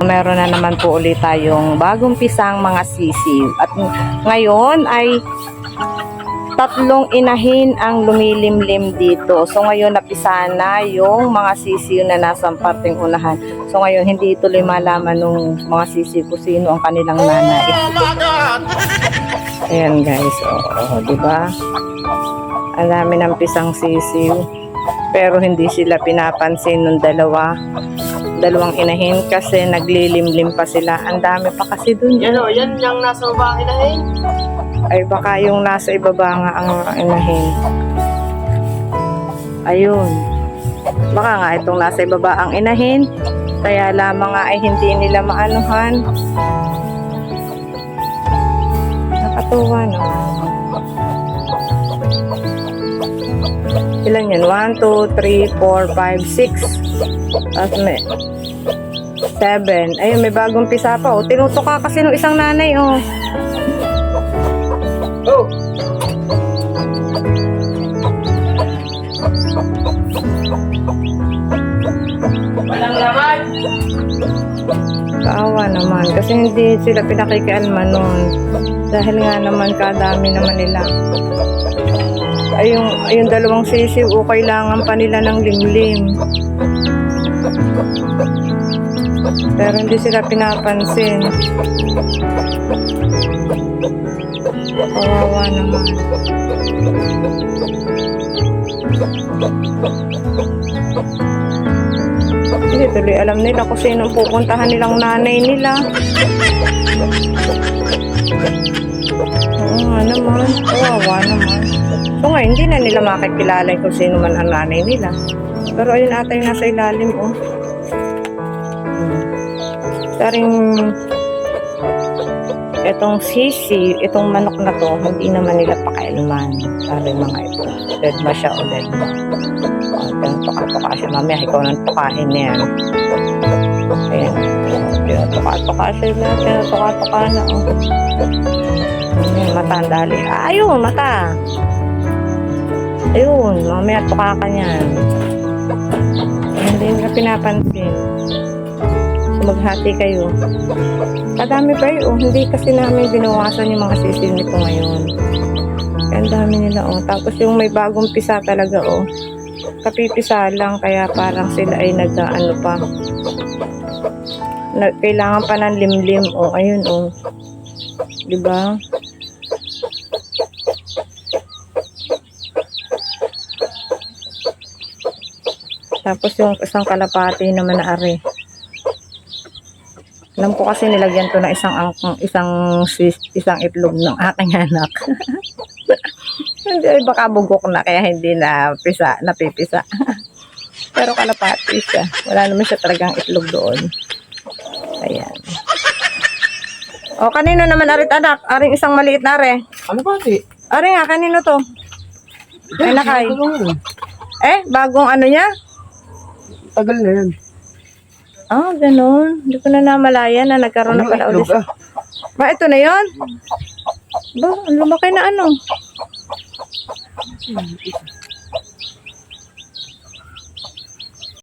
Meron na naman po ulit tayong bagong pisang mga sisiw. At ngayon ay 3 inahin ang lumilimlim dito. So ngayon napisa na yung mga sisiw na nasa parteng unahan. So ngayon hindi ituloy malaman nung mga sisiw kung sino ang kanilang nanay. Ayan guys, di ba? Ang dami ng pisang sisiw. Pero hindi sila pinapansin nung dalawang inahin kasi naglilimlim pa sila. Ang dami pa kasi dun. Yan o, yan yung nasa baba ang inahin. Ay baka yung nasa ibaba nga ang inahin. Ayun. Baka nga itong nasa ibaba ang inahin. Kaya lamang nga ay hindi nila maanuhan. Nakatuwa naman. Ilan yan? 1, 2, 3, 4, 5, 6. Tapos may 7. Ayun, may bagong pisa pa. Oh. Tinutuka kasi ng isang nanay. Oh. Oh! Walang laman! Kaawa naman. Kasi hindi sila pinakikialman nun. Dahil nga naman kadami naman nila. Ayun dalawang sisiw, kailangan pa nila ng limlim. Pero hindi sila pinapansin. Kawawa naman. Hindi tuloy alam nila kung sino pupuntahan nilang nanay nila. Oo nga naman. Kawawa naman. So ngayon, hindi na nila makikilala kung sino man ang nanay nila. Pero ayun ata yung nasa ilalim, oh. Saring itong sisi, itong manok na to, hindi naman nila pakialaman. Saring mga ito. Dead ba siya o dead ba? Tuka-tuka siya. Mamaya, ikaw nang tukain na yan. Ayan. Tuka-tuka siya. Tuka-tuka na, oh. Ayan, mata ang dali. Ayun, mata. Ayun, mamaya tuka ka niyan. Hindi nila pinapansin. So, maghati kayo. Kadami pa yun. Hindi kasi namin binawasan yung mga sisiw nito ngayon. Kaya ang dami nila, oh. Tapos yung may bagong pisa talaga, oh. Kapipisa lang, kaya parang sila ay nag-ano pa. Kailangan pa ng limlim, oh. Ayun, oh. Diba? Tapos yung isang kalapati naman na are. Alam ko kasi nilagyan to ng isang itlog ng aking anak. Hindi, baka bugok na kaya hindi na napipisa. Pero kalapati siya. Wala naman siya talagang itlog doon. Ayan. O, kanino naman arit anak? Aring isang maliit na are. Ano ba di? Are nga, kanino to? Ay, nakay. Bagong ano niya? Tagal na yan. Ah, ganun. Hindi ko na namalayan na nagkaroon na pala ulit. Ba, ito na yun? Ba, lumaki na ano?